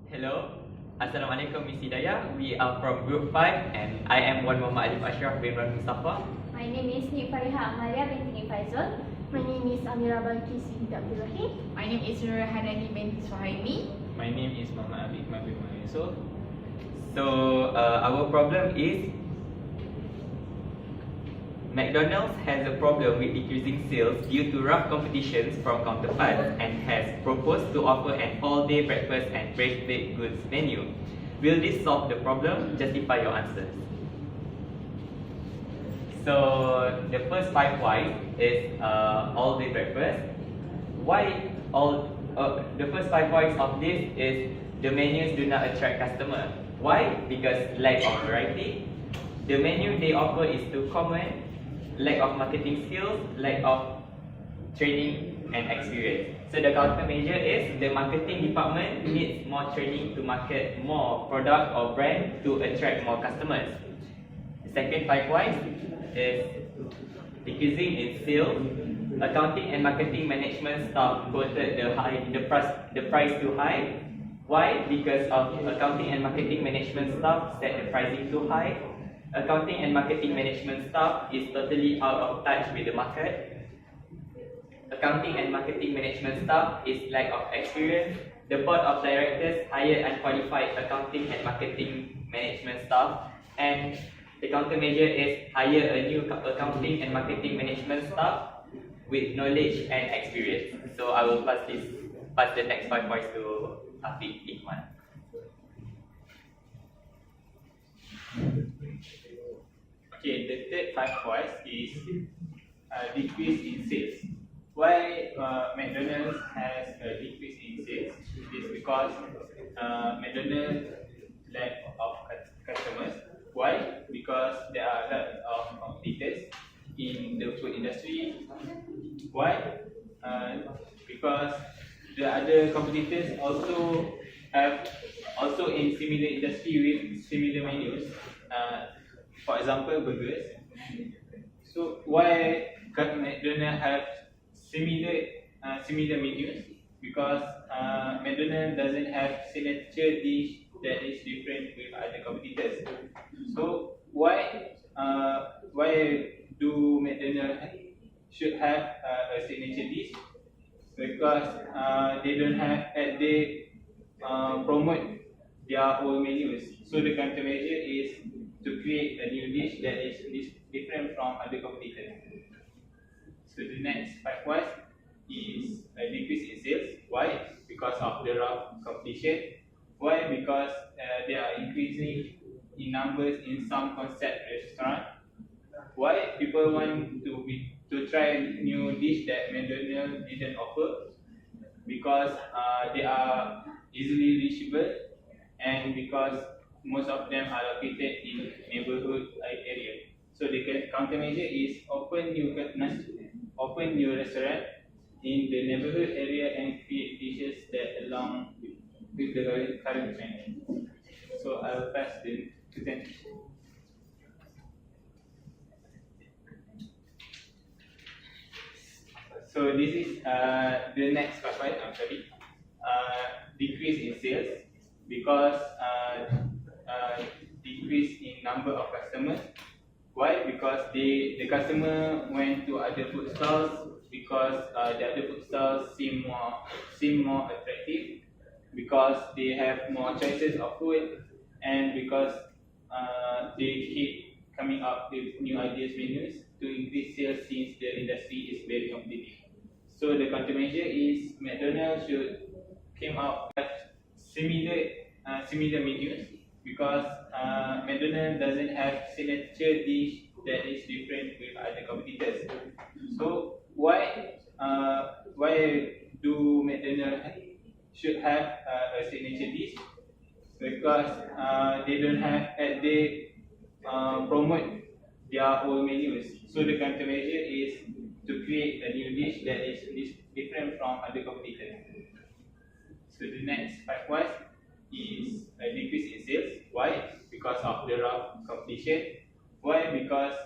Hello, Assalamualaikum Miss Hidayah. We are from Group 5 and I am Wan Muhammad Alif Ashraf bin Wan Mustafa. My name is Nik Fariha Amalia binti Nik Faizul. My name is Amira Balkis binti Abdul Rahim. My name is Nurul Hanani binti Suhaimi. My name is Muhammad Abid Mabim Yusuf. So, our problem is McDonald's has a problem with decreasing sales due to rough competitions from counterparts and has proposed to offer an all-day breakfast and fresh baked goods menu. Will this solve the problem? Justify your answers. So, the first 5 whys is all-day breakfast. Why all? The first 5 whys of this is the menus do not attract customers. Why? Because lack of variety. The menu they offer is too common. Lack of marketing skills, lack of training and experience. So the countermeasure is the marketing department needs more training to market more product or brand to attract more customers. The second 5 whys is decreasing in sales. Accounting and marketing management staff quoted the price too high. Why? Because of accounting and marketing management staff set the pricing too high. Accounting and marketing management staff is totally out of touch with the market. Accounting and marketing management staff is lack of experience. The board of directors hired unqualified accounting and marketing management staff, and the countermeasure is hire a new accounting and marketing management staff with knowledge and experience. So I will pass the next 5 points to Afiq Ikhwan. Okay, the third 5 whys is decrease in sales. Why McDonald's has a decrease in sales? It is because McDonald's lack of customers. Why? Because there are a lot of competitors in the food industry. Why? Because the other competitors also in similar industry with similar menus. For example, burgers. So why McDonald's have similar menus? Because McDonald's doesn't have signature dish that is different with other competitors. So why do McDonald's should have a signature dish? Because they promote their whole menus. So the countermeasure is to create a new dish that is different from other competitors. So the next 5 whys is a decrease in sales. Why? Because of the rough competition. Why? Because they are increasing in numbers in some concept restaurant. Why? People want to try new dish that McDonald's didn't offer. Because they are easily reachable, and because most of them are located in neighborhood area. So the countermeasure is open new restaurant in the neighborhood area and create dishes that along with the current trend. So I will pass the presentation. So this is the next slide. Decrease in sales because decrease in number of customers. Why? Because the customer went to other food stalls because the other food stalls seem more attractive because they have more choices of food, and because they keep coming up with new ideas menus to increase sales since the industry is very competitive. So the countermeasure is McDonald's should came out with similar menus because McDonald's doesn't have signature dish that is different with other competitors. So why do McDonald's should have a signature dish? Because they promote their whole menus. So the countermeasure is to create a new dish that is different from other competitors. So the next 5 whys is a decrease in sales. Why? Because of the rough competition. Why? Because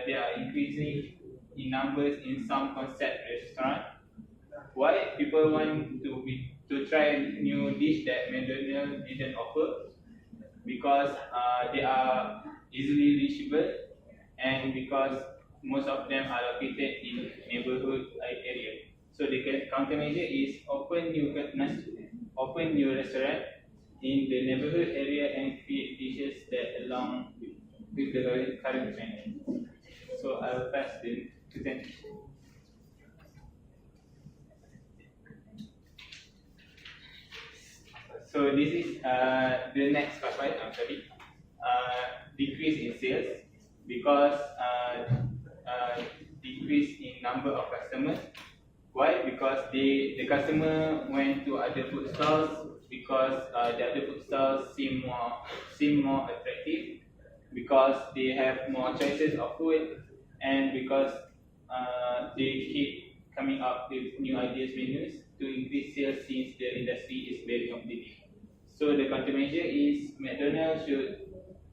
they are increasing in numbers in some concept restaurant. Why people want to to try new dish that McDonald's didn't offer because they are easily reachable and because most of them are located in neighborhood area. So the countermeasure is open new restaurant in the neighborhood area and create dishes that along with the current trend. So I will pass the presentation. So this is the next slide. I'm sorry. Decrease in sales because decrease in number of customers. Why? Because the customer went to other food stalls because the other food stalls seem more attractive because they have more choices of food and because they keep coming up with new ideas menus to increase sales since the industry is very competitive. So the countermeasure is McDonald's should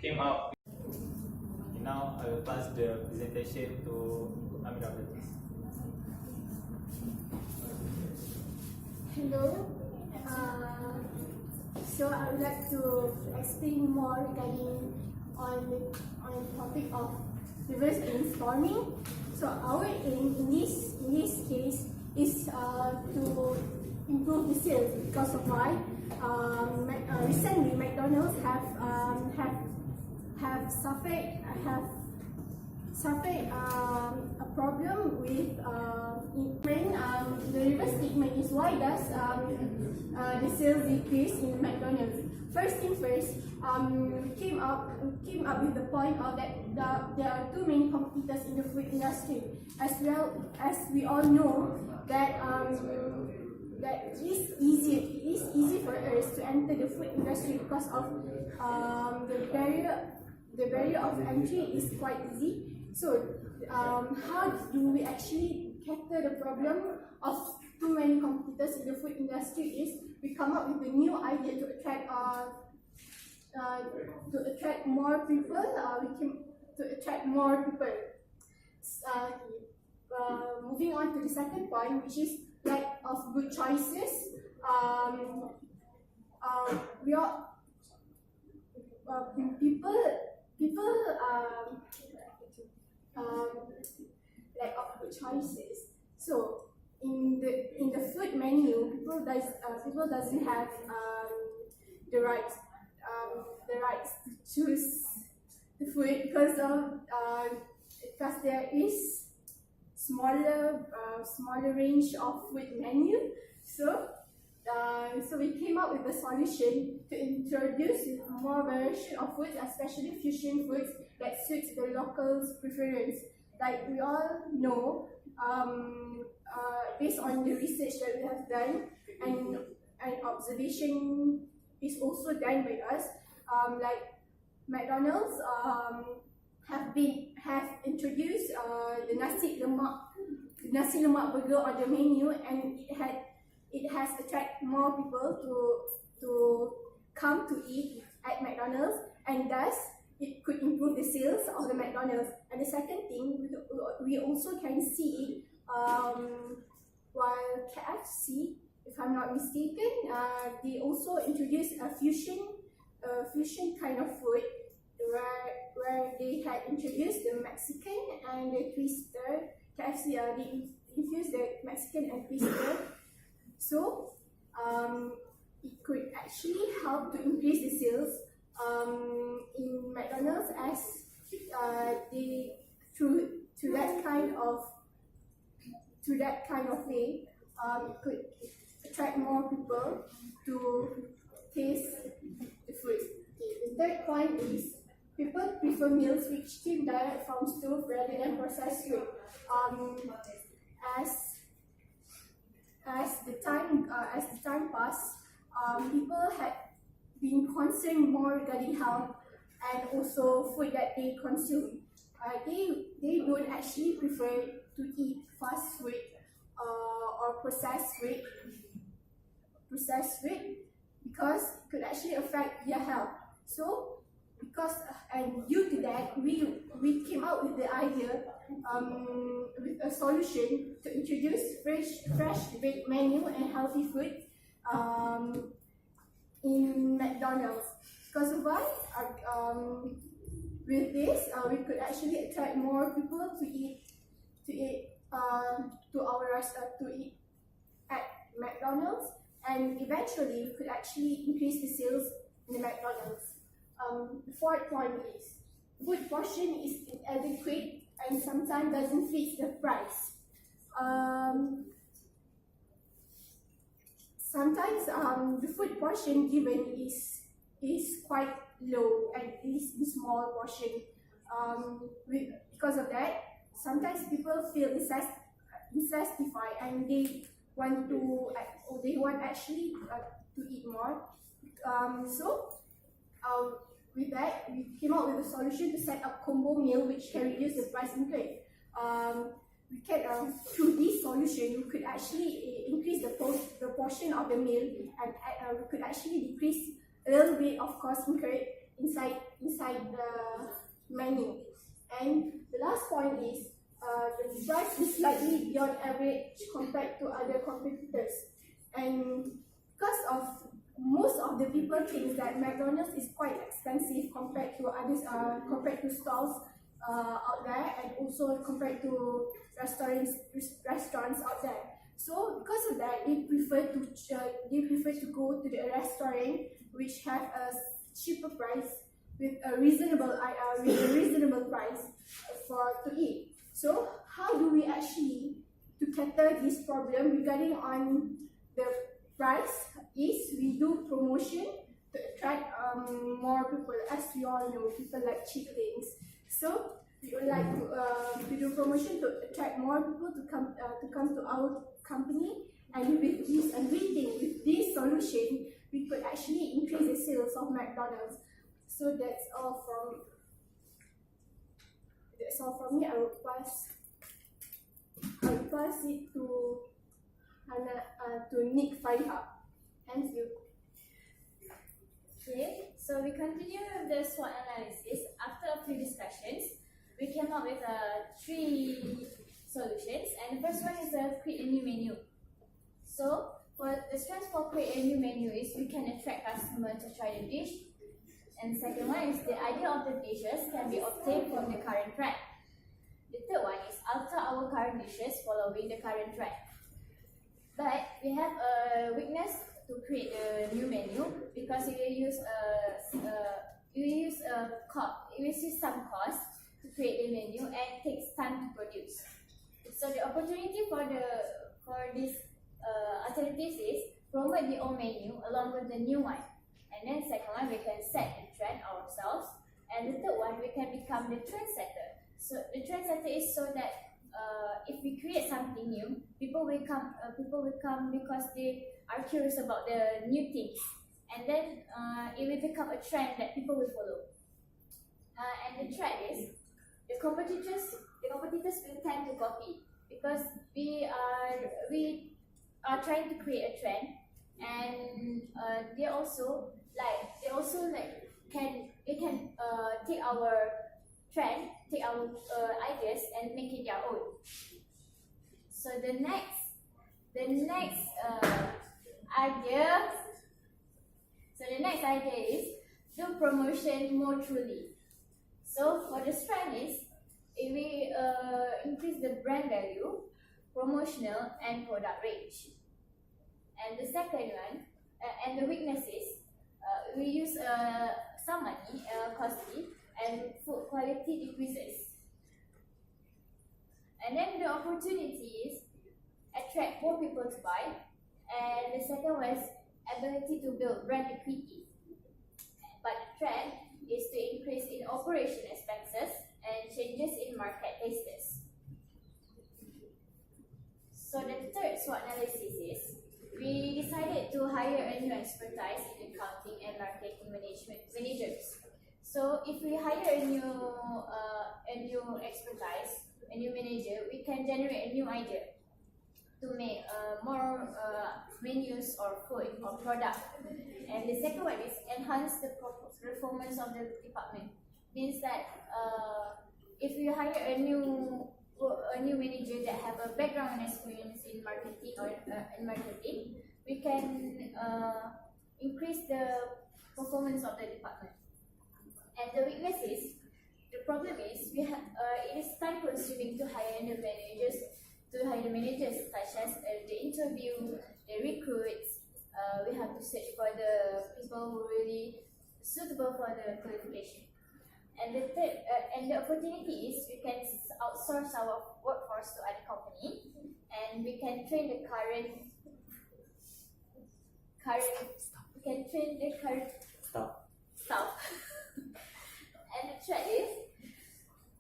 came up. Now I will pass the presentation to Amira. Hello. So I would like to explain more regarding on the topic of reverse brainstorming. So our aim in this case is to improve the sales because of why recently McDonald's have suffered a problem with when the reverse statement is why does the sales decrease in McDonald's. First thing first, came up with the point of that there are too many competitors in the food industry, as well as we all know that that it is easy for us to enter the food industry because of the barrier of entry is quite easy. So how do we actually cater the problem of too many competitors in the food industry is we come up with a new idea to attract more people. Moving on to the second point, which is lack of good choices. Lack of good choices. So in the food menu, people doesn't have the rights to choose the food because there is smaller range of food menu. So we came up with a solution to introduce more variation of foods, especially fusion foods that suits the locals' preference. Like we all know, based on the research that we have done and observation is also done by us, like McDonald's have introduced the nasi lemak burger on the menu, and it has attracted more people to come to eat at McDonald's, and thus it could improve the sales of the McDonald's. And the second thing, we also can see while KFC, if I'm not mistaken, they also introduced a fusion kind of food where they had introduced the Mexican and the twister. KFC, they infused the Mexican and twister. So it could actually help to increase the sales in McDonald's as they through that kind of way it could attract more people to taste the food. Okay, the third point is people prefer meals which came direct from stove rather than processed food. As the time passed, people had been concerned more regarding health and also food that they consume. They don't actually prefer to eat fast food or processed food because it could actually affect their health. So due to that, we came out with the idea with a solution to introduce fresh baked menu and healthy food in McDonald's. Because of why? With this, we could actually attract more people to eat to eat at McDonald's, and eventually we could actually increase the sales in the McDonald's. The fourth point is food portion is inadequate and sometimes doesn't fit the price. Sometimes the food portion given is quite low and is in small portion. Because of that, sometimes people feel insatisfied and they want actually to eat more. With that, we came up with a solution to set up combo meal which can reduce the price increase. Through this solution, we could actually increase the portion of the meal, and we could actually decrease a little bit of cost incurred inside the menu. And the last point is the price is slightly beyond average compared to other competitors, and because of most of the people think that McDonald's is quite expensive compared to others, compared to stalls out there, and also compared to restaurants out there. So because of that, they prefer to go to the restaurant which have a cheaper price with a reasonable price to eat. So how do we actually to cater this problem regarding on the price? Is we do promotion to attract more people. As we all know, people like cheap things. So we would like to do promotion to attract more people to come to our company. And with this solution, we could actually increase the sales of McDonald's. So that's all from me. I will pass it to Nick Fariha. Thank you. Okay, so we continue with the SWOT analysis. After a few discussions, we came up with 3 solutions, and the first one is create a new menu. So for the strength for create a new menu is we can attract customers to try the dish, and the second one is the idea of the dishes can be obtained from the current trend. The third one is alter our current dishes following the current trend. But we have a weakness to create a new menu because it will use some cost to create the menu and takes time to produce. So the opportunity for this alternatives is promote the old menu along with the new one, and then second one we can set the trend ourselves, and the third one we can become the trendsetter. So the trendsetter is so that if we create something new, people will come because they are curious about the new things, and then it will become a trend that people will follow. And the trend is the competitors will tend to copy because we are trying to create a trend, and they also can take our trend, take our ideas and make it their own. So the next idea is do promotion more truly. So for the strength is if we increase the brand value, promotional and product range. And the second one, and the weakness is we use some money, costly, and food quality decreases. And then the opportunity is attract more people to buy, and the second one is ability to build brand equity. But the trend is to increase in operation expenses and changes in market tastes. So the third SWOT analysis is we decided to hire a new expertise in accounting and marketing managers. So if we hire a new expertise, a new manager, we can generate a new idea to make more menus or food or product. And the second one is enhance the performance of the department. Means that if you hire a new manager that have a background and experience in marketing we can increase the performance of the department. And the weaknesses, the problem is it is time consuming to hire the managers, such as the interview, the recruits. We have to search for the people who really suitable for the qualification. And the third, and the opportunity is we can outsource our workforce to other company, and we can train the current staff. And the threat is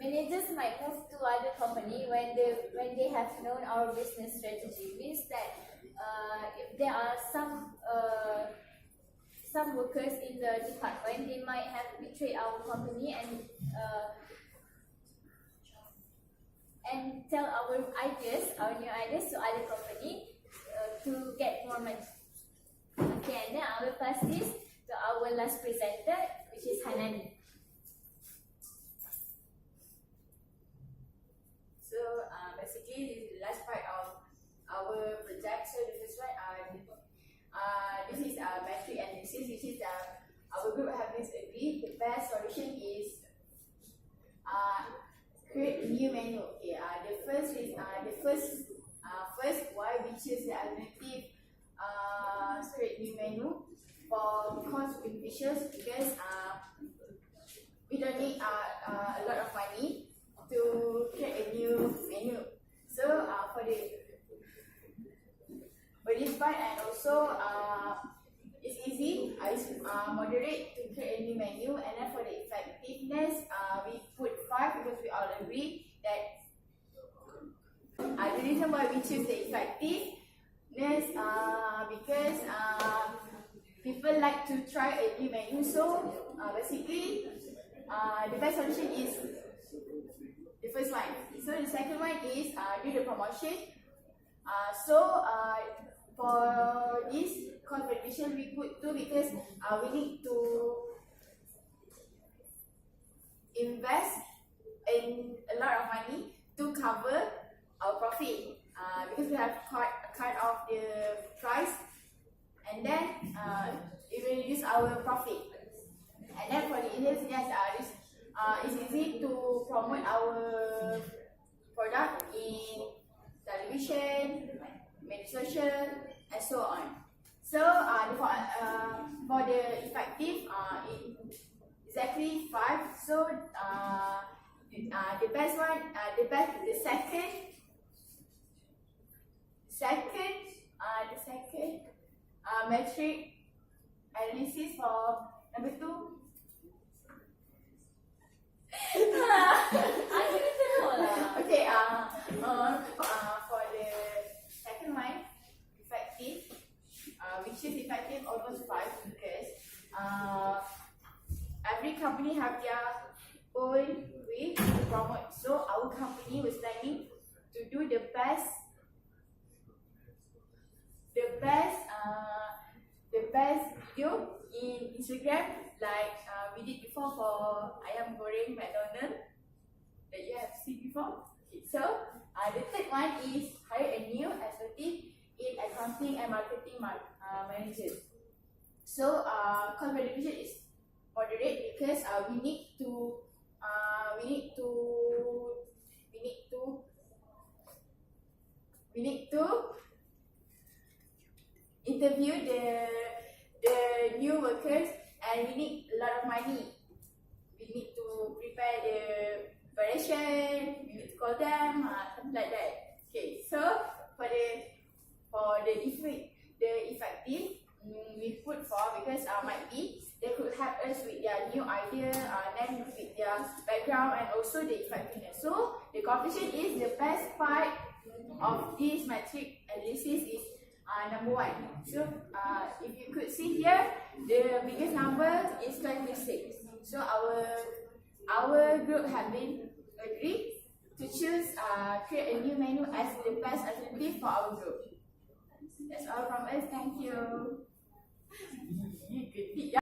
managers might move to other company when they have known our business strategy. Means that if there are some workers in the department, they might have betrayed our company and tell our new ideas to other company to get more money. Okay, and then I will pass this to our last presenter, which is Hanani. So basically, this is the last part of our project. So the first one, this is battery analysis. This is our group have this agreed. The best solution is create a new menu. Okay, the first is first why we choose the alternative create new menu for cost beneficials, because we don't need a lot of money to create a new menu. So for this part, and also it's easy, it's moderate to create a new menu. And then for the effectiveness, we put 5 because we all agree that the reason why we choose the effectiveness because people like to try a new menu. So basically, the best solution is the first one. So the second one is do the promotion. For this competition, we put 2 because we need to invest in a lot of money to cover our profit, because we have cut off the price, and then it will reduce our profit. And then for the Indians, yes, it's easy to promote our product in television, media social, and so on. So for the effective, exactly 5. So the best one, the second metric analysis for number 2. Okay, for the second one, effective, we choose effective almost 5 because every company have their own way to promote. So our company was planning to do the best video in Instagram, like we did before for ayam goreng McDonald that you have seen before. Okay, so the third one is hire a new expertise in accounting and marketing manager. So cost reduction is moderate because we need to interview the new workers, and we need a lot of money. We need to prepare the preparation, we need to call them, something like that. Okay, so for the effective, we put 4 because might be they could help us with their new idea, then with their background, and also the effectiveness. So the competition is the best part of this metric analysis is number 1. So if you could see here, the biggest number is 26. So our group have been agreed to choose create a new menu as the best alternative for our group. That's all from us. Thank you. You could